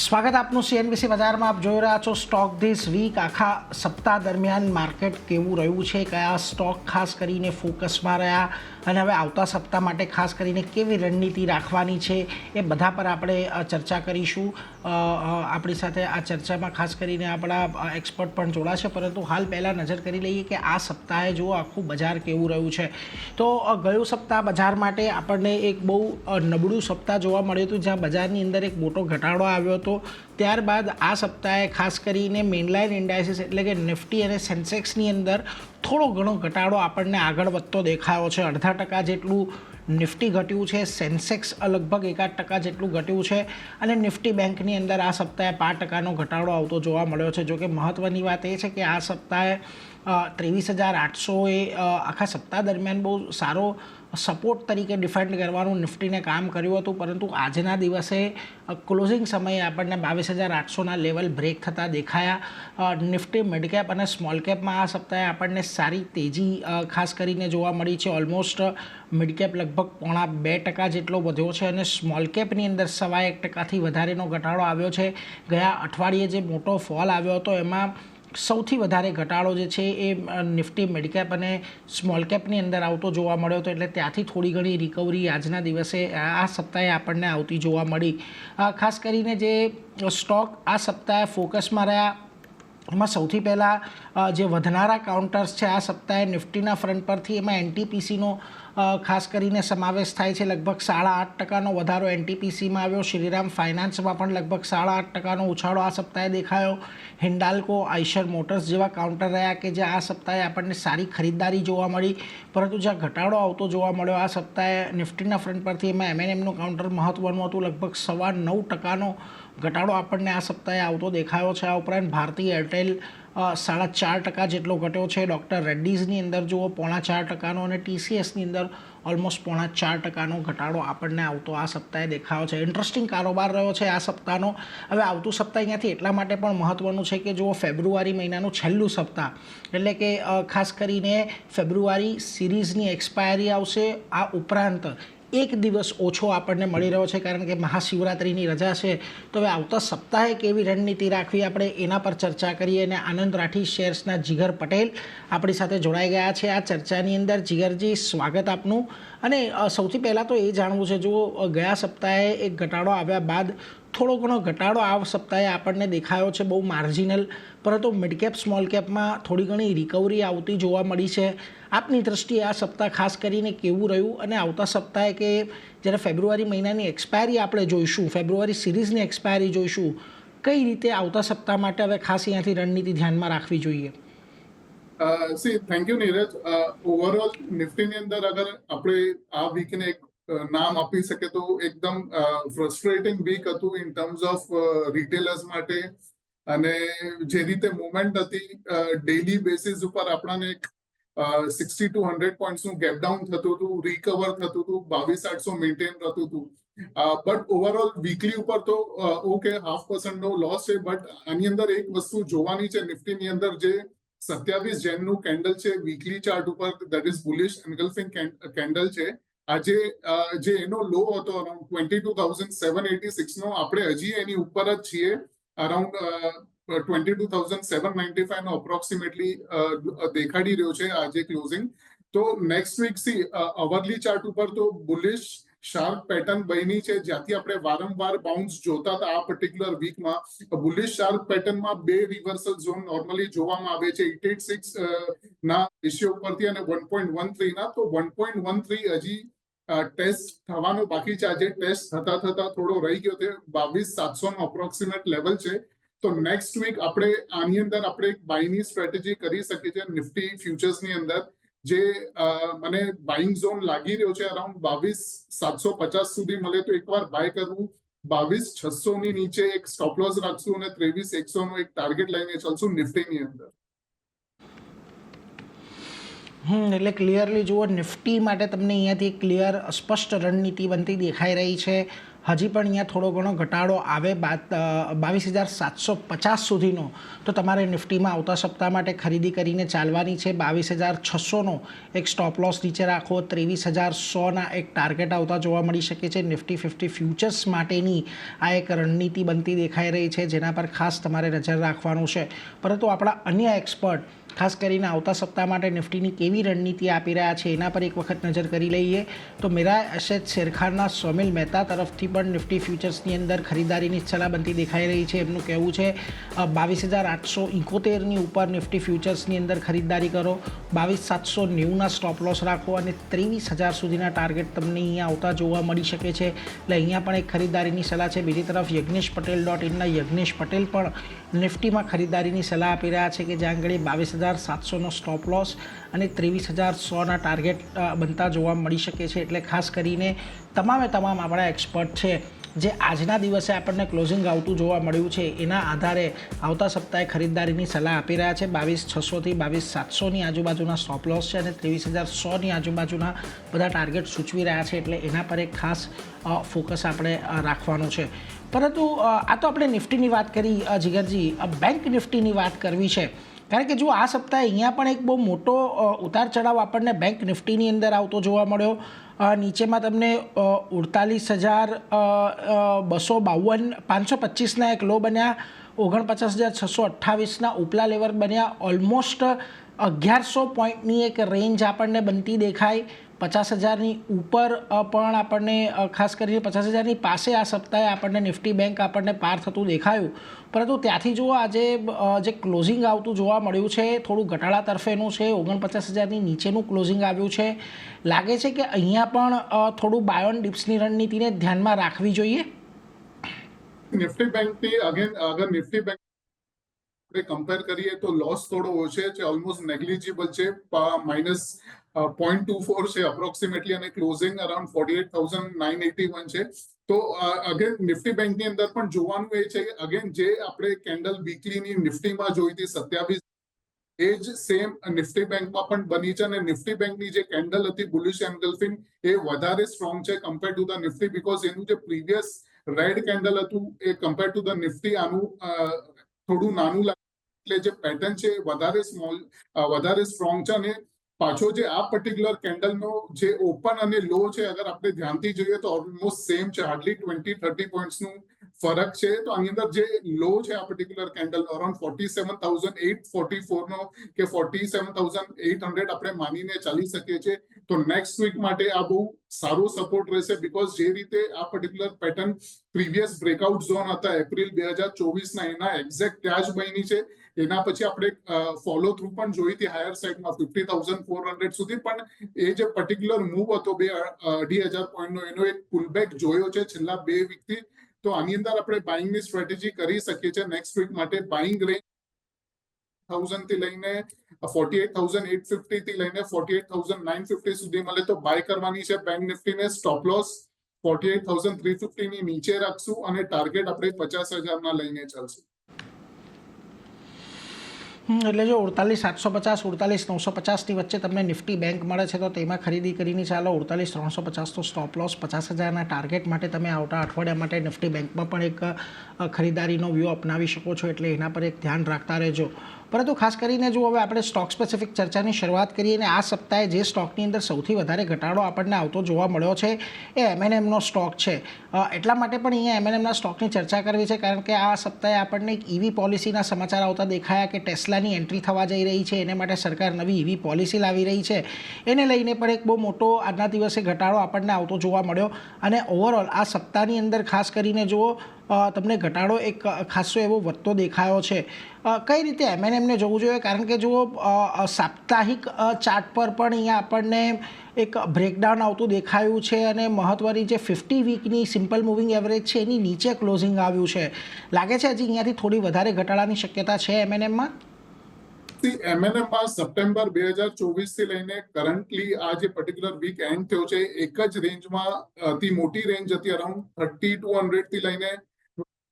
સ્વાગત આપનું સીએનબીસી બજારમાં. આપ જોઈ રહ્યા છો સ્ટોક ધીસ વીક. આખા સપ્તાહ દરમિયાન માર્કેટ કેવું રહ્યું છે, કયા સ્ટોક ખાસ કરીને ફોકસમાં રહ્યા અને હવે આવતા સપ્તાહ માટે ખાસ કરીને કેવી રણનીતિ રાખવાની છે એ બધા પર આપણે ચર્ચા કરીશું. આપણી સાથે આ ચર્ચામાં ખાસ કરીને આપણા એક્સપર્ટ પણ જોડાશે, પરંતુ હાલ પહેલાં નજર કરી લઈએ કે આ સપ્તાહે જુઓ આખું બજાર કેવું રહ્યું છે. તો ગયું સપ્તાહ બજાર માટે આપણને એક બહુ નબળું સપ્તાહ જોવા મળ્યું હતું, જ્યાં બજારની અંદર એક મોટો ઘટાડો આવ્યો હતો. ત્યારબાદ આ સપ્તાહે ખાસ કરીને મેઇનલાઇન ઇન્ડાઇસીસ એટલે કે નિફ્ટી અને સેન્સેક્સની અંદર થોડો ઘણો ઘટાડો આપણને આગળ વધતો દેખાયો છે. 0.5% જેટલું નિફ્ટી ઘટ્યું છે, સેન્સેક્સ લગભગ 1% જેટલું ઘટ્યું છે અને નિફ્ટી બેંકની અંદર આ સપ્તાહે 5%નો ઘટાડો આવતો જોવા મળ્યો છે. જોકે મહત્ત્વની વાત એ છે કે આ સપ્તાહે 23,800 આખા સપ્તાહ દરમિયાન બહુ સારો સપોર્ટ તરીકે ડિફેન્ડ કરવાનું નિફ્ટીને કામ કર્યું હતું, પરંતુ આજના દિવસે ક્લોઝિંગ સમયે આપણને 22,800ના લેવલ બ્રેક થતાં દેખાયા. નિફ્ટી મિડકેપ અને સ્મોલ કેપમાં આ સપ્તાહે આપણને સારી તેજી ખાસ કરીને જોવા મળી છે. ઓલમોસ્ટ મિડકેપ લગભગ 0.5% જેટલો વધ્યો છે અને સ્મોલ કેપની અંદર 1.25%થી વધારેનો ઘટાડો આવ્યો છે. ગયા અઠવાડિયે જે મોટો ફોલ આવ્યો હતો એમાં સૌથી વધારે ઘટાડો જે છે એ નિફ્ટી મિડકેપ અને સ્મોલ કેપની અંદર આવતો જોવા મળ્યો હતો, એટલે ત્યાંથી થોડી ઘણી રિકવરી આજના દિવસે આ સપ્તાહે આપણને આવતી જોવા મળી. ખાસ કરીને જે સ્ટોક આ સપ્તાહે ફોકસમાં રહ્યા એમાં સૌથી પહેલાં જે વધનારા કાઉન્ટર્સ છે આ સપ્તાહે નિફ્ટીના ફ્રન્ટ પરથી, એમાં એનટીપીસીનો ખાસ કરીને સમાવેશ થાય છે. લગભગ 8.5%નો વધારો એનટીપીસીમાં આવ્યો. શ્રીરામ ફાઇનાન્સમાં પણ લગભગ 8.5%નો ઉછાળો આ સપ્તાહે દેખાયો. હિન્ડાલ્કો, આઈશર મોટર્સ જેવા કાઉન્ટર રહ્યા કે જે આ સપ્તાહે આપણને સારી ખરીદદારી જોવા મળી, પરંતુ જ્યાં ઘટાડો આવતો જોવા મળ્યો આ સપ્તાહે નિફ્ટીના ફ્રન્ટ પરથી, એમાં એમએનએમનું કાઉન્ટર મહત્ત્વનું હતું. લગભગ 9.25%નો ઘટાડો આપણને આ સપ્તાહે આવતો દેખાયો છે. આ ઉપરાંત ભારતી એરટેલ 4.5% જેટલો ઘટ્યો છે. ડૉક્ટર રેડ્ડીઝની અંદર જુઓ 0.5%નો અને ટીસીએસની અંદર ઓલમોસ્ટ 0.4%નો ઘટાડો આપણને આવતો આ સપ્તાહે દેખાયો છે. ઇન્ટરેસ્ટિંગ કારોબાર રહ્યો છે આ સપ્તાહનો. હવે આવતું સપ્તાહ અહીંયાથી એટલા માટે પણ મહત્ત્વનું છે કે જુઓ ફેબ્રુઆરી મહિનાનું છેલ્લું સપ્તાહ, એટલે કે ખાસ કરીને ફેબ્રુઆરી સિરીઝની એક્સપાયરી આવશે. આ ઉપરાંત એક દિવસ ઓછો આપણને મળી રહ્યો છે કારણ કે મહાશિવરાત્રિની રજા છે. તો હવે આવતા સપ્તાહે કેવી રણનીતિ રાખવી આપણે એના પર ચર્ચા કરીએ. અને આનંદ રાઠી શેર્સના જીગર પટેલ આપણી સાથે જોડાઈ ગયા છે આ ચર્ચાની અંદર. જીગરજી, સ્વાગત આપનું. અને સૌથી પહેલાં તો એ જાણવું છે, જો ગયા સપ્તાહે એક ઘટાડો આવ્યા બાદ થોડો ઘણો ઘટાડો આ સપ્તાહે આપણને દેખાયો છે, બહુ માર્જિનલ, પરંતુ મિડકેપ સ્મોલ કેપમાં થોડી ઘણી રિકવરી આવતી જોવા મળી છે. આપની દૃષ્ટિએ આ સપ્તાહ ખાસ કરીને કેવું રહ્યું અને આવતા સપ્તાહે કે જ્યારે ફેબ્રુઆરી મહિનાની એક્સપાયરી આપણે જોઈશું, ફેબ્રુઆરી સિરીઝની એક્સપાયરી જોઈશું, કઈ રીતે આવતા સપ્તાહ માટે હવે ખાસ અહીંયાથી રણનીતિ ધ્યાનમાં રાખવી જોઈએ? Thank you Neeraj. ઓવરઓલ નિફ્ટીની અંદર અગર આપણે આ વીકને એક નામ આપી શકે તો એકદમ ફ્રસ્ટ્રેટિંગ વીક હતું ઇન ટર્મ્સ ઓફ રિટેલર્સ માટે. અને જે રીતે મુવમેન્ટ હતી ડેઇલી બેસિસ ઉપર આપણને એક 60 to 100 પોઈન્ટ્સનું ગેપ ડાઉન થતું હતું, રિકવર થતું હતું, 22,800 મેન્ટેન થતું હતું. બટ ઓવરઓલ વીકલી ઉપર તો ઓકે 0.5%નો લોસ છે. બટ આની અંદર એક વસ્તુ જોવાની છે નિફ્ટીની અંદર, જે 27 જેનનું કેન્ડલ છે વીકલી ચાર્ટ ઉપર, દેટ ઇઝ બુલિશ એન્ગલ્ફિંગ કેન્ડલ છે. આજે જે એનો લો હતો અરાઉન્ડ 22,786નો, આપણે હજી એની ઉપર જ છીએ. અરાઉન્ડ 22,795 નો અપ્રોક્સિમેટલી દેખાડી રહ્યો છે આજે ક્લોઝિંગ. તો next week see hourly chart ઉપર તો બુલિશ શાર્પ પેટર્ન બની છે, જ્યાંથી આપણે વારંવાર બાઉન્સ જોતા હતા. આ પર્ટિક્યુલર વીકમાં બુલિશ શાર્પ પેટર્નમાં બે રિવર્સલ ઝોન નોર્મલી જોવામાં આવે છે, 886 ના રેશિયો ઉપરથી અને 1.13 ના. તો 1.13 હજી ટેસ્ટ થવાનો બાકી છે. આજે ટેસ્ટ થતા થતા થોડો રહી ગયો છે. 22,700 નો અપ્રોક્સિમેટ લેવલ છે. તો નેક્સ્ટ વીક આપણે આની અંદર આપણે એક બાયની સ્ટ્રેટેજી કરી શકીએ છીએ નિફ્ટી ફ્યુચર્સની અંદર. જે મને બાઇંગ ઝોન લાગી રહ્યો છે અરાઉન્ડ 22,750 સુધી મળે તો એકવાર બાય કરવું. 22,600 ની નીચે એક સ્ટોપ લોસ રાખશું અને 23,100 નો એક ટાર્ગેટ લઈને ચાલશું નિફ્ટીની અંદર. એટલે ક્લિયરલી જુઓ, નિફ્ટી માટે તમને અહીંયાથી ક્લિયર સ્પષ્ટ રણનીતિ બનતી દેખાઈ રહી છે. હજી પણ અહીંયા થોડો ઘણો ઘટાડો આવે 22,750 સુધીનો તો તમારે નિફ્ટીમાં આવતા સપ્તાહ માટે ખરીદી કરીને ચાલવાની છે. 22,600નો એક સ્ટોપ લોસ નીચે રાખો. 23,100ના એક ટાર્ગેટ આવતા જોવા મળી શકે છે. નિફ્ટી 50 ફ્યુચર્સ માટેની આ એક રણનીતિ બનતી દેખાઈ રહી છે, જેના પર ખાસ તમારે નજર રાખવાનું છે. પરંતુ આપણા અન્ય એક્સપર્ટ ખાસ કરીને આવતા સપ્તાહ માટે નિફ્ટીની કેવી રણનીતિ આપી રહ્યા છે એના પર એક વખત નજર કરી લઈએ. તો મેરા એસેટ શેરખાનના સોમિલ મહેતા તરફથી પણ નિફ્ટી ફ્યુચર્સની અંદર ખરીદારીની સલાહ બનતી દેખાઈ રહી છે. એમનું કહેવું છે 22,871ની ઉપર નિફ્ટી ફ્યુચર્સની અંદર ખરીદારી કરો. 22,790ના સ્ટોપ લોસ રાખો અને 23,000 સુધીના ટાર્ગેટ તમને અહીંયા આવતા જોવા મળી શકે છે. એટલે અહીંયા પણ એક ખરીદારીની સલાહ છે. બીજી તરફ યજ્ઞેશપટેલ.inના યજ્ઞેશ પટેલ પણ નિફ્ટીમાં ખરીદારીની સલાહ આપી રહ્યા છે કે જ્યાં આગળ 22,700નો સ્ટોપ લોસ અને 23,100ના ટાર્ગેટ બનતા જોવા મળી શકે છે. એટલે ખાસ કરીને તમામ આપણા એક્સપર્ટ છે જે આજના દિવસે આપણને ક્લોઝિંગ આવતું જોવા મળ્યું છે એના આધારે આવતા સપ્તાહે ખરીદારીની સલાહ આપી રહ્યા છે. 22,600થી 22,700ની આજુબાજુના સ્ટોપ લોસ છે અને 23,100ની આજુબાજુના બધા ટાર્ગેટ સૂચવી રહ્યા છે. એટલે એના પર એક ખાસ ફોકસ આપણે રાખવાનું છે. પરંતુ આ તો આપણે નિફ્ટીની વાત કરી. જીગરજી, બેંક નિફ્ટીની વાત કરવી છે, કારણ કે જો આ સપ્તાહે અહીંયા પણ એક બહુ મોટો ઉતાર ચઢાવ આપણને બેંક નિફ્ટીની અંદર આવતો જોવા મળ્યો. નીચેમાં તમને 48,252 525ના એક લો બન્યા, 49,628ના ઉપલા લેવલ બન્યા. ઓલમોસ્ટ 1,100 પોઈન્ટની એક રેન્જ આપણને બનતી દેખાય. 50,000ની ઉપર પણ આપણને ખાસ કરીને 50,000ની પાસે આ સપ્તાહે આપણને નિફ્ટી બેંક આપણને પાર થતું દેખાયું. પરંતુ ત્યાંથી જુઓ આજે જે ક્લોઝિંગ આવતું જોવા મળ્યું છે થોડું ઘટાડા તરફેનું છે. 49,000ની નીચેનું ક્લોઝિંગ આવ્યું છે. લાગે છે કે અહીંયા પણ થોડું બાય ઓન ડિપ્સની રણનીતિને ધ્યાનમાં રાખવી જોઈએ. નિફ્ટી બેંકની અગર નિફ્ટી બેંક કમ્પેર કરીએ તો લોસ થોડો ઓછો છે, ઓલમોસ્ટ નેગ્લિજિબલ છે, -0.24 છે અપ્રોક્સિમેટલી, અને ક્લોઝિંગ અરાઉન્ડ 48,981 છે. તો અગેન નિફ્ટી બેંકની અંદર પણ જોવાનું એ છે કે અગેન જે આપણે કેન્ડલ વીકલીની નિફ્ટીમાં જોઈ હતી 27, એ જ સેમ નિફ્ટી બેંકમાં પણ બની છે. અને નિફ્ટી બેંકની જે કેન્ડલ હતી બુલિશ એન્ગલ્ફિંગ એ વધારે સ્ટ્રોંગ છે compare to the Nifty, because એનું જે પ્રીવિયસ રેડ કેન્ડલ હતું એ કમ્પેર ટુ ધ નિફ્ટી આનું થોડું નાનું લાગે, એટલે જે પેટર્ન છે વધારે સ્ટ્રોંગ છે. અને પાછો જે આ પર્ટિક્યુલર કેન્ડલનો જે ઓપન અને લો છે અગર આપણે ધ્યાનથી જોઈએ તો ઓલમોસ્ટ સેમ છે, હાર્ડલી 20-30 પોઈન્ટ્સનું ફરક છે. તો આની અંદર જે લો છે આ પર્ટિક્યુલર કેન્ડલ અરાઉન્ડ 47,844નો કે 47,800 આપણે માનીને ચાલી શકીએ છીએ. તો નેક્સ્ટ વીક માટે આ બહુ સારો સપોર્ટ રહેશે, બીકોઝ જે રીતે આ particular pattern previous breakout zone હતા એપ્રિલ 2024ના એના એક્ઝેક્ટ ત્યાં જ બની છે. એના પછી આપણે ફોલો થ્રુ પણ જોઈ હતી હાયર સાઇડમાં 50,400 સુધી, પણ એ જે પર્ટિક્યુલર મૂવ હતો 2,500 પોઈન્ટનો એનો એક પુલબેક જોયો છે છેલ્લા 2 વીકથી. તો આની અંદર આપણે બાઇંગની સ્ટ્રેટેજી કરી શકીએ છીએ. નેક્સ્ટ વીક માટે બાઇંગ રેન્જ 1,000 થી લઈને 48,850 થી લઈને 48,950 સુધી મળે તો બાય કરવાની છે બેંક નિફ્ટીને. સ્ટોપ લોસ 48,350ની નીચે રાખશું અને ટાર્ગેટ આપણે 50,000ના લઈને ચાલશું. એટલે જો 48,750 48,950ની વચ્ચે તમને નિફ્ટી બેંક મળે છે તો તેમાં ખરીદી કરીને ચાલો. 48,350 તો સ્ટોપ લોસ, 50,000ના ટાર્ગેટ માટે તમે આવતા અઠવાડિયા માટે નિફ્ટી બેંકમાં પણ એક ખરીદારીનો વ્યૂ અપનાવી શકો છો. એટલે એના પર એક ધ્યાન રાખતા રહેજો. પરંતુ ખાસ કરીને જો હવે આપણે સ્ટોક સ્પેસિફિક ચર્ચાની શરૂઆત કરીએ, અને આ સપ્તાહે જે સ્ટોકની અંદર સૌથી વધારે ઘટાડો આપણને આવતો જોવા મળ્યો છે એ M&Mનો સ્ટોક છે. એટલા માટે પણ અહીંયા M&Mના સ્ટોકની ચર્ચા કરવી છે કારણ કે આ સપ્તાહે આપણને એક EV પોલિસીના સમાચાર આવતા દેખાયા કે ટેસ્લાની એન્ટ્રી થવા જઈ રહી છે. એને માટે સરકાર નવી EV પોલિસી લાવી રહી છે. એને લઈને પણ એક બહુ મોટો આજના દિવસે ઘટાડો આપણને આવતો જોવા મળ્યો. અને ઓવરઓલ આ સપ્તાહની અંદર ખાસ કરીને જુઓ તમને ઘટાડો એક ખાસો એવો વધતો દેખાયો છે. કઈ રીતે M&Mને જોવું જોઈએ? કારણ કે જુઓ સાપ્તાહિક ચાર્ટ પર પણ અહીંયા આપણને એક બ્રેકડાઉન આવતું દેખાયું છે અને મહત્ત્વની જે 50 વીકની સિમ્પલ મૂવિંગ એવરેજ છે એની નીચે ક્લોઝિંગ આવ્યું છે. લાગે છે હજી અહીંયાથી થોડી વધારે ઘટાડાની શક્યતા છે M&Mમાં? M&Mમાં સપ્ટેમ્બર 2024 થી લઈને કરન્ટલી આ જે પર્ટિક્યુલર વીક એન્ડ થયો છે એક જ રેન્જમાં અતિ મોટી રેન્જ હતી અરાઉન્ડ 3,200 થી લઈને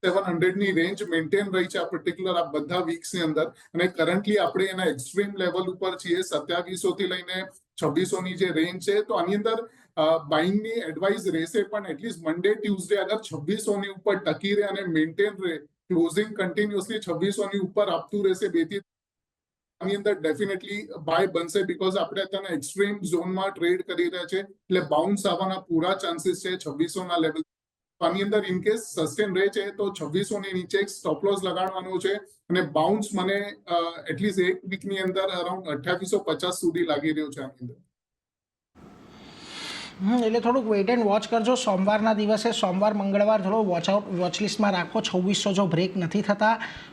700ની રેન્જ મેન્ટેન રહી છે આ પર્ટિક્યુલર આ બધા વીક્સની અંદર, અને કરન્ટલી આપણે એના એક્સ્ટ્રીમ લેવલ ઉપર છીએ 2700 થી લઈને 2600ની જે રેન્જ છે. તો આની અંદર બાઇંગની એડવાઇસ રહેશે, પણ એટલીસ્ટ મંડે ટ્યુઝડે અગર 2600ની ઉપર ટકી રહે અને મેન્ટેન રહે, ક્લોઝિંગ કન્ટિન્યુઅસલી 2600ની ઉપર આપતું રહેશે 2 થી આની અંદર ડેફિનેટલી બાય બનશે, બીકોઝ આપણે અત્યારે એક્સ્ટ્રીમ ઝોનમાં ટ્રેડ કરી રહ્યા છે, એટલે બાઉન્સ આવવાના પૂરા ચાન્સીસ છે 2600ના લેવલ. આની અંદર ઇન કેસ સસ્ટેન રહે છે તો 2600ની નીચે એક સ્ટોપ લોસ લગાડવાનો છે, અને બાઉન્સ મને એટલીસ્ટ એક વીકની અંદર અરાઉન્ડ 2850 સુધી લાગી રહ્યો છે આની અંદર. એટલે થોડુંક વેઇટ એન્ડ વોચ કરજો. સોમવારના દિવસે સોમવાર મંગળવાર થોડો વોચલિસ્ટમાં રાખો. 2600 જો બ્રેક નથી થતા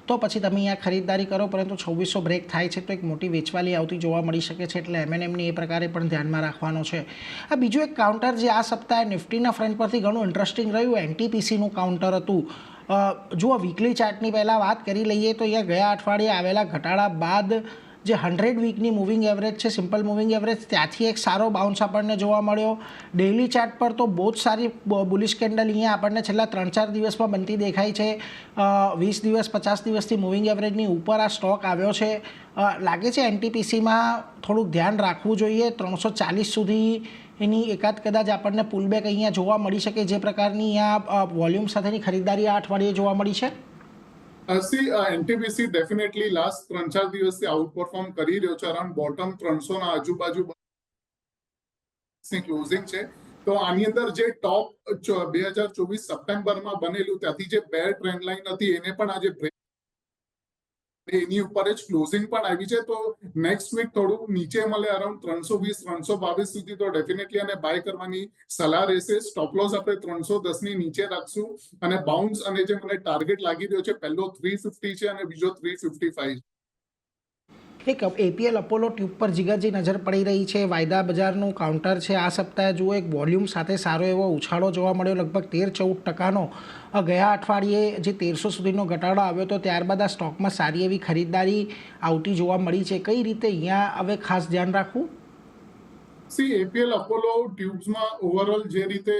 તો પછી તમે અહીંયા ખરીદદારી કરો, પરંતુ 2600 બ્રેક થાય છે તો એક મોટી વેચવાલી આવતી જોવા મળી શકે છે, એટલે એમએનએમની એ પ્રકારે પણ ધ્યાનમાં રાખવાનો છે. આ બીજું એક કાઉન્ટર જે આ સપ્તાહે નિફ્ટીના ફ્રન્ટ પરથી ઘણું ઇન્ટરેસ્ટિંગ રહ્યું, એનટીપીસીનું કાઉન્ટર હતું. જુઓ વીકલી ચાર્ટની પહેલાં વાત કરી લઈએ તો અહીંયા ગયા અઠવાડિયે આવેલા ઘટાડા બાદ જે 100 વીકની મૂવિંગ એવરેજ છે, સિમ્પલ મૂવિંગ એવરેજ, ત્યાંથી એક સારો બાઉન્સ આપણને જોવા મળ્યો. ડેઇલી ચાર્ટ પર તો બહુ જ સારી બુલિશ કેન્ડલ અહીંયા આપણને છેલ્લા 3-4 દિવસમાં બનતી દેખાય છે. 20 દિવસ 50 દિવસથી મૂવિંગ એવરેજની ઉપર આ સ્ટોક આવ્યો છે. લાગે છે એનટીપીસીમાં થોડુંક ધ્યાન રાખવું જોઈએ. 340 સુધી એની એકાદ કદાચ આપણને પુલબેક અહીંયા જોવા મળી શકે, જે પ્રકારની અહીંયા વોલ્યુમ સાથેની ખરીદારી આ અઠવાડિયે જોવા મળી છે. એનટીપીસી ડેફિનેટલી લાસ્ટ 3-4 દિવસથી આઉટ પરફોર્મ કરી રહ્યો છે, અરાઉન્ડ બોટમ 300ના આજુબાજુ ક્લોઝિંગ છે. તો આની અંદર જે ટોપ 2024 સપ્ટેમ્બરમાં બનેલું ત્યાંથી જે બેર ટ્રેન્ડ લાઇન હતી એને પણ આજે બ્રેક, એની ઉપર જ ક્લોઝિંગ પણ આવી છે. તો નેક્સ્ટ વીક થોડું નીચે મળે અરાઉન્ડ 320-322 સુધી, તો ડેફિનેટલી આને બાય કરવાની સલાહ રહેશે. સ્ટોપ લોસ આપણે 310ની નીચે રાખશું, અને બાઉન્સ અને જે મને ટાર્ગેટ લાગી રહ્યો છે પહેલો 350 છે અને બીજો 355. એક એપીએલ અપોલો ટ્યુબ પર જીગરજી નજર પડી રહી છે. વાયદા બજારનું કાઉન્ટર છે. આ સપ્તાહે જુઓ એક વોલ્યુમ સાથે સારો એવો ઉછાળો જોવા મળ્યો, લગભગ 13-14%. ગયા અઠવાડિયે જે 1300 સુધીનો ઘટાડો આવ્યો હતો, ત્યારબાદ આ સ્ટોકમાં સારી એવી ખરીદદારી આવતી જોવા મળી છે. કઈ રીતે અહીંયા હવે ખાસ ધ્યાન રાખવું? એપીએલ અપોલો ટ્યુબ્સમાં ઓવરઓલ જે રીતે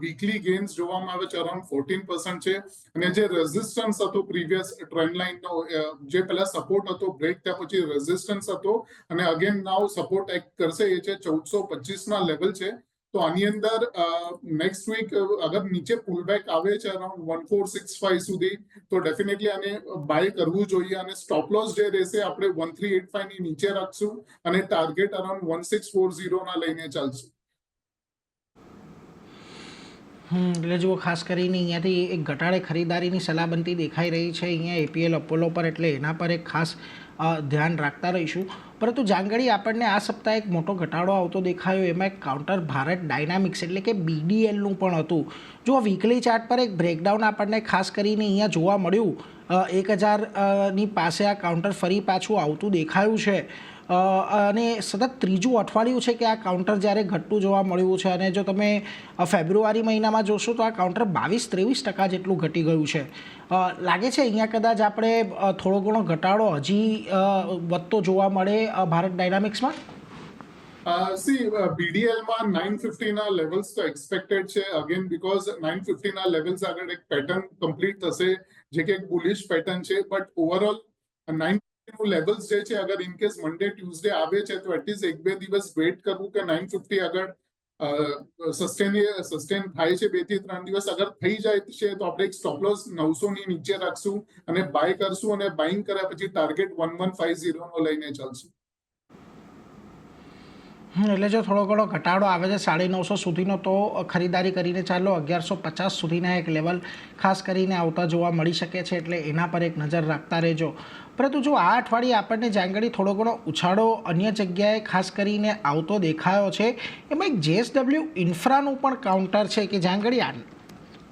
વીકલી ગેઇન્સ જોવામાં આવે છે અરાઉન્ડ 14% છે, અને જે રેઝિસ્ટન્સ હતો પ્રીવિયસ ટ્રેન્ડ લાઇનનો, જે પહેલા સપોર્ટ હતો બ્રેક થયા પછી રેઝિસ્ટન્સ હતો, અને અગેન નાવ સપોર્ટ એક્ટ કરશે, એ છે 1425ના લેવલ છે. તો આની અંદર નેક્સ્ટ વીક અગર નીચે પુલબેક આવે છે અરાઉન્ડ 1465 સુધી, તો ડેફિનેટલી આને બાય કરવું જોઈએ, અને સ્ટોપ લોસ જે રહેશે આપણે 1385ની નીચે રાખશું, અને ટાર્ગેટ અરાઉન્ડ 1640ના લઈને ચાલશું. એટલે જુઓ ખાસ કરીને અહીંયાથી એક ઘટાડે ખરીદારીની સલાહ બનતી દેખાઈ રહી છે અહીંયા એપીએલ અપોલો પર, એટલે એના પર એક ખાસ ધ્યાન રાખતા રહીશું. પરંતુ જાંગડી આપણને આ સપ્તાહે એક મોટો ઘટાડો આવતો દેખાયો, એમાં એક કાઉન્ટર ભારત ડાયનામિક્સ એટલે કે બીડીએલનું પણ હતું. જો વીકલી ચાર્ટ પર એક બ્રેકડાઉન આપણને ખાસ કરીને અહીંયા જોવા મળ્યું, 1000ની પાસે આ કાઉન્ટર ફરી પાછું આવતું દેખાયું છે, અને સતત ત્રીજું અઠવાડિયું છે કે આ કાઉન્ટર જ્યારે ઘટતું જોવા મળ્યું છે. અને જો તમે ફેબ્રુઆરી મહિનામાં જોશો તો આ કાઉન્ટર 22-23% જેટલું ઘટી ગયું છે. લાગે છે અહીંયા કદાચ આપણે થોડો ઘણો ઘટાડો હજી વધતો જોવા મળે ભારત ડાયનામિક્સમાં. બીડીએલમાં 950ના લેવલ્સ તો એક્સપેક્ટેડ છે, અગેન બીકોઝ 950ના લેવલ્સ આગળ એક પેટર્ન કમ્પ્લીટ થશે, જે કે એક બુલિશ પેટર્ન છે. બટ ઓવરઓલ 950 લેવલ્સ જે છે, અગર ઇન કેસ મંડે ટ્યુઝડે આવે છે તો એટલીસ્ટ 1-2 દિવસ વેઇટ કરવું કે 950 આગળ સસ્ટેન થાય છે. 2 થી 3 દિવસ અગર થઈ જાય છે તો આપણે એક સ્ટોપ લોસ 900ની નીચે રાખશું અને બાય કરશું, અને બાઇંગ કર્યા પછી ટાર્ગેટ 1150નો લઈને ચાલશું. એટલે જો થોડો ઘણો ઘટાડો આવે છે 950 સુધીનો, તો ખરીદારી કરીને ચાલો. 1150 સુધીના એક લેવલ ખાસ કરીને આવતા જોવા મળી શકે છે, એટલે એના પર એક નજર રાખતા રહેજો. પરંતુ જો આ અઠવાડિયે આપણને જાંગડી થોડો ઘણો ઉછાળો અન્ય જગ્યાએ ખાસ કરીને આવતો દેખાયો છે, એમાં એક જેએસડબલ્યુ ઇન્ફ્રાનું પણ કાઉન્ટર છે કે જાંગડી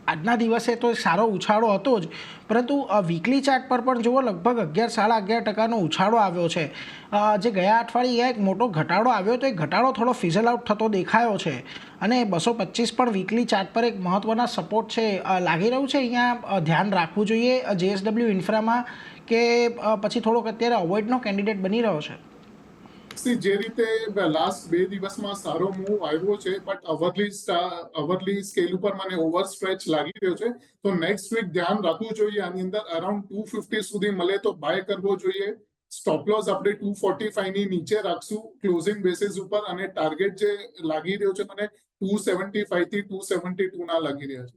આજના દિવસે તો સારો ઉછાળો હતો જ, પરંતુ વીકલી ચાર્ટ પર પણ જુઓ લગભગ 11-11.5%નો ઉછાળો આવ્યો છે. જે ગયા અઠવાડિયે એક મોટો ઘટાડો આવ્યો તો એ ઘટાડો થોડો ફિઝલ આઉટ થતો દેખાયો છે, અને 225 પણ વીકલી ચાર્ટ પર એક મહત્ત્વના સપોર્ટ છે. લાગી રહ્યું છે અહીંયા ધ્યાન રાખવું જોઈએ જેએસડબલ્યુ ઇન્ફ્રામાં, કે પછી થોડોક અત્યારે અવોઇડનો કેન્ડિડેટ બની રહ્યો છે? જે રીતે લાસ્ટ 2 દિવસમાં સારો મૂવ આવ્યો છે, બટ અવરલી સ્કેલ ઉપર મને ઓવર સ્ટ્રેચ લાગી રહ્યો છે. તો નેક્સ્ટ વીક ધ્યાન રાખવું જોઈએ. આની અંદર અરાઉન્ડ 250 સુધી મળે તો બાય કરવો જોઈએ. સ્ટોપ લોસ આપણે 245 ની નીચે રાખશું ક્લોઝિંગ બેસિસ ઉપર, અને ટાર્ગેટ જે લાગી રહ્યો છે મને 275 થી 272 ના લાગી રહ્યા છે.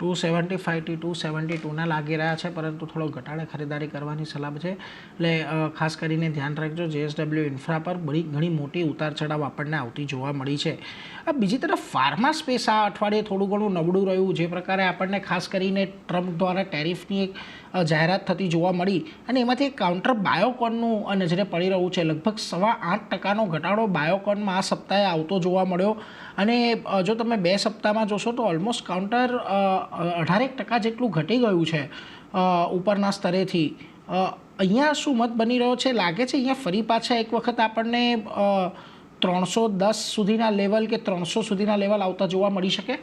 275 થી 272 લાગી રહ્યા છે, પરંતુ થોડો ઘટાડે ખરીદારી કરવાની સલાહ છે. એટલે ખાસ કરીને ધ્યાન રાખજો. JSW ઇન્ફ્રા પર ઘણી મોટી ઉતાર ચઢાવ આપણને આવતી જોવા મળી છે. બીજી તરફ ફાર્મા સ્પેસ આ અઠવાડિયે થોડું ઘણું નબળું રહ્યું. જે પ્રકારે આપણને ખાસ કરીને ટ્રમ્પ દ્વારા ટેરિફની એક જાહેરાત થતી જોવા મળી, અને એમાંથી એક કાઉન્ટર બાયોકોનનું નજરે પડી રહ્યું છે. લગભગ 8.25% ઘટાડો બાયોકોનમાં આ સપ્તાહે આવતો જોવા મળ્યો, અને જો તમે 2 સપ્તાહમાં જોશો તો ઓલમોસ્ટ કાઉન્ટર 18% જેટલું ઘટી ગયું છે ઉપરના સ્તરેથી. અહીંયા શું મત બની રહ્યો છે? લાગે છે અહીંયા ફરી પાછા એક વખત આપણને 310 સુધીના લેવલ કે 300 સુધીના લેવલ આવતા જોવા મળી શકે?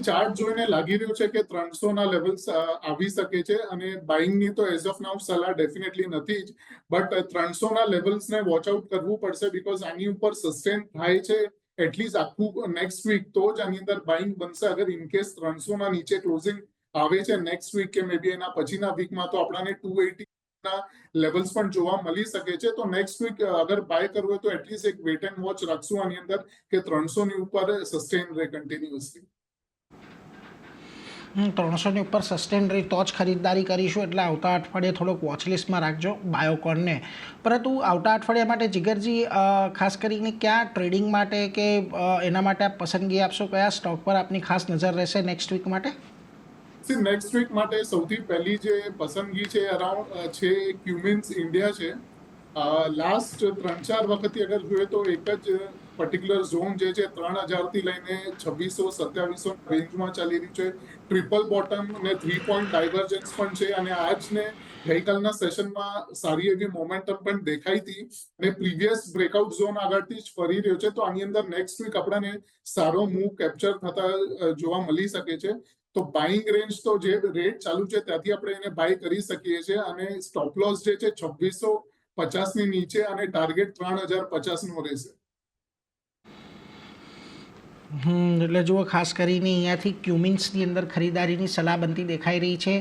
ચાર્ટ જોઈને લાગી રહ્યું છે કે 300 ના લેવલ્સ આવી શકે છે, અને બાઇંગની તો એઝ ઓફ નાઉ સલાહ ડેફિનેટલી નથી જ, બટ 300 ના લેવલ્સને વોચ આઉટ કરવું પડશે, બીકોઝ આની ઉપર સસ્ટેન થાય છે એટલીસ્ટ આખું નેક્સ્ટ વીક તો જ આની અંદર બાઇંગ બનશે. અગર ઇનકેસ 300 ના નીચે ક્લોઝિંગ આવે છે નેક્સ્ટ વીક કે મે બી એના પછીના વીકમાં, તો આપણને 280 ના લેવલ્સ પણ જોવા મળી શકે છે. તો નેક્સ્ટ વીક અગર બાય કરવું હોય તો એટલીસ્ટ એક વેટ એન્ડ વોચ રાખશું આની અંદર કે 300 ની ઉપર સસ્ટેન રહે કન્ટિન્યુઅસલી. 300 ની ઉપર સસ્ટેન રહી તો જ ખરીદદારી કરીશું. એટલે આવતા અઠવાડિયે થોડોક વોચલિસ્ટમાં રાખજો બાયોકોનને. પરંતુ આવતા અઠવાડિયા માટે જીગરજી ખાસ કરીને ક્યાં ટ્રેડિંગ માટે કે એના માટે આપ પસંદગી આપશો? કયા સ્ટોક પર આપની ખાસ નજર રહેશે નેક્સ્ટ વીક માટે? નેક્સ્ટ વીક માટે સૌથી પહેલી જે પસંદગી છે અરાઉન્ડ છે ક્યુમિન્સ ઇન્ડિયા છે. લાસ્ટ 3-4 વખતથી અગર જોઈએ તો એક જ પર્ટિક્યુલર ઝોન જે છે 3000 થી લઈને 2600-2700 રેન્જમાં ચાલી રહ્યું છે. ટ્રિપલ બોટમ અને 3 પોઈન્ટ ડાયવર્જન્સ પણ છે, અને આજને ગઈકાલના સેશનમાં સારી એવી મોમેન્ટમ પણ દેખાઈ હતી, અને પ્રીવિયસ બ્રેકઆઉટ ઝોન આગળથી જ ફરી રહ્યો છે. તો આની અંદર નેક્સ્ટ વીક આપણને સારો મૂવ કેપ્ચર થતા જોવા મળી શકે છે. તો બાઇંગ રેન્જ તો જે રેટ ચાલુ છે ત્યાંથી આપણે એને બાય કરી શકીએ છીએ, અને સ્ટોપ લોસ જે છે 2650 ની નીચે, અને ટાર્ગેટ 3050 નો રહેશે. એટલે જુઓ, ખાસ કરીને અહીંયાથી ક્યુમિન્સની અંદર ખરીદારીની સલાહ બનતી દેખાઈ રહી છે.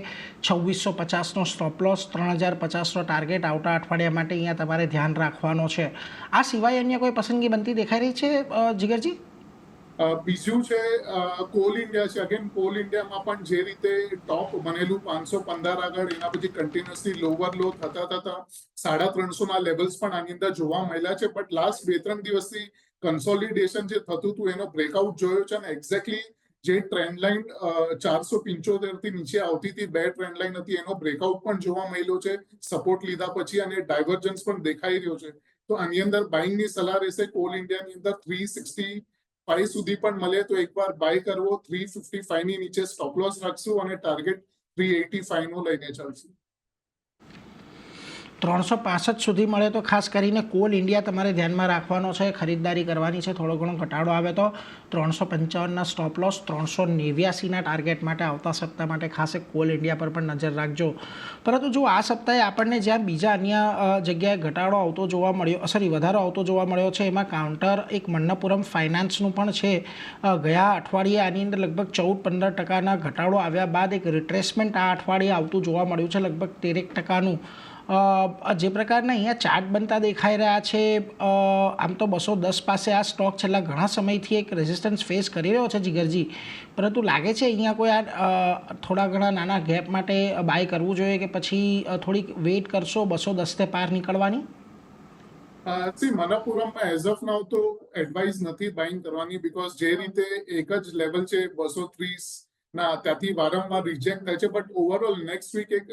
2650નો સ્ટોપ લોસ, 3050નો ટાર્ગેટ આવતા અઠવાડિયા માટે અહીંયા તમારે ધ્યાન રાખવાનો છે. આ સિવાય અન્ય કોઈ પસંદગી બનતી દેખાઈ રહી છે જીગરજી? બીજું છે કોલ ઇન્ડિયા છે. અગેન કોલ ઇન્ડિયામાં પણ જે રીતે ટોપ બનેલું 515 આગળ, એના પછી કન્ટિન્યુઅસલી લોવર લો થતા 350 ના લેવલ્સ પણ આની અંદર જોવા મળ્યા છે. બટ લાસ્ટ 2-3 દિવસથી કન્સોલિડેશન જે થતું હતું એનો બ્રેકઆઉટ જોયો છે, અને એક્ઝેક્ટલી જે ટ્રેન્ડ લાઇન 475 થી નીચે આવતી હતી, 2 ટ્રેન્ડ લાઇન હતી, એનો બ્રેકઆઉટ પણ જોવા મળ્યો છે સપોર્ટ લીધા પછી, અને ડાયવર્જન્સ પણ દેખાઈ રહ્યો છે. તો આની અંદર બાઇંગની સલાહ રહેશે. કોલ ઇન્ડિયાની અંદર 365 સુધી પણ મળે તો એકવાર બાય કરવો. 355 ની નીચે સ્ટોપ લોસ રાખશું, અને ટાર્ગેટ 385 નો લઈને ચાલશું. 365 સુધી મળે તો ખાસ કરીને કોલ ઇન્ડિયા તમારે ધ્યાનમાં રાખવાનો છે, ખરીદદારી કરવાની છે. થોડો ઘણો ઘટાડો આવે તો 355ના સ્ટોપ લોસ, 389ના ટાર્ગેટ માટે આવતા સપ્તાહ માટે ખાસ એક કોલ ઇન્ડિયા પર પણ નજર રાખજો. પરંતુ જો આ સપ્તાહે આપણને જ્યાં બીજા અન્ય જગ્યાએ ઘટાડો આવતો જોવા મળ્યો, વધારો આવતો જોવા મળ્યો છે, એમાં કાઉન્ટર એક મન્નપુરમ ફાઇનાન્સનું પણ છે. ગયા અઠવાડિયે આની અંદર લગભગ 14-15% ઘટાડો આવ્યા બાદ એક રિટ્રેસમેન્ટ આ અઠવાડિયે આવતું જોવા મળ્યું છે, લગભગ 13%. જે પ્રકારના અહીંયા ચાર્ટ બનતા દેખાઈ રહ્યા છે, આમ તો 210 પાસે આ સ્ટોક છેલ્લા ઘણા સમયથી એક રેઝિસ્ટન્સ ફેસ કરી રહ્યો છે જીગરજી, પરંતુ લાગે છે અહીંયા કોઈ થોડા ઘણા નાના ગેપ માટે બાય કરવું જોઈએ કે પછી થોડીક વેઇટ કરશો 210 પાર નીકળવાની? મનપુરમમાં એઝ ઓફ નાઉ તો એડવાઇઝ નથી બાઇંગ કરવાની, બીકોઝ જે રીતે એક જ લેવલ છે 230 ના, ત્યાંથી વારંવાર રિજેક્ટ થાય છે. બટ ઓવરઓલ નેક્સ્ટ વીક એક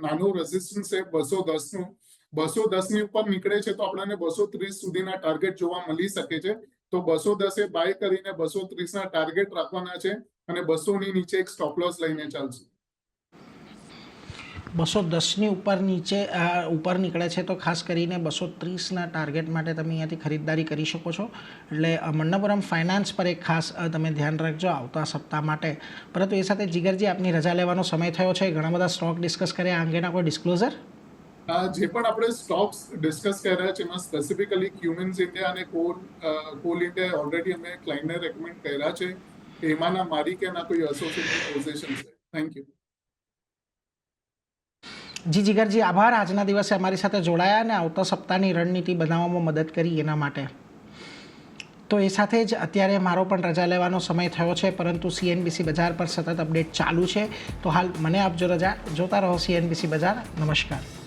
નાનો રેઝિસ્ટન્સ છે 210 નું. 210 ની ઉપર નીકળે છે તો આપણને 230 સુધીના ટાર્ગેટ જોવા મળી શકે છે. તો 210 બાય કરીને 230 ના ટાર્ગેટ રાખવાના છે, અને 200 ની નીચે એક સ્ટોપ લોસ લઈને ચાલશું. 210ની ઉપર નીકળે છે તો ખાસ કરીને 230ના ટાર્ગેટ માટે તમે અહીંયાથી ખરીદદારી કરી શકો છો. એટલે મન્નપુરમ ફાઇનાન્સ પર એક ખાસ તમે ધ્યાન રાખજો આવતા સપ્તાહ માટે. પરંતુ એ સાથે જીગરજી, આપની રજા લેવાનો સમય થયો છે. ઘણા બધા સ્ટોક ડિસ્કસ કર્યા, આ અંગેના કોઈ ડિસ્ક્લોઝર? જે પણ આપણે સ્ટોક્સ ડિસ્કસ કરી રહ્યા છે એમાં સ્પેસિફિકલી ક્યુમિન્સ ઇન્ડિયા અને કોલ ઇન્ડિયા ઓલરેડી અમે ક્લાયન્ટને રેકમેન્ડ કર્યા છે. એમાંના મારી કે ના કોઈ એસોસિએટેડ પોઝિશન છે. Thank you. જી જીગરજી, આભાર આજના દિવસે અમારી સાથે જોડાયા અને આવતા સપ્તાહની રણનીતિ બનાવવામાં મદદ કરી એના માટે. તો એ સાથે જ અત્યારે મારો પણ રજા લેવાનો સમય થયો છે, પરંતુ CNBC બજાર પર સતત અપડેટ ચાલુ છે. તો હાલ મને આપજો રજા. જોતા રહો CNBC બજાર. નમસ્કાર.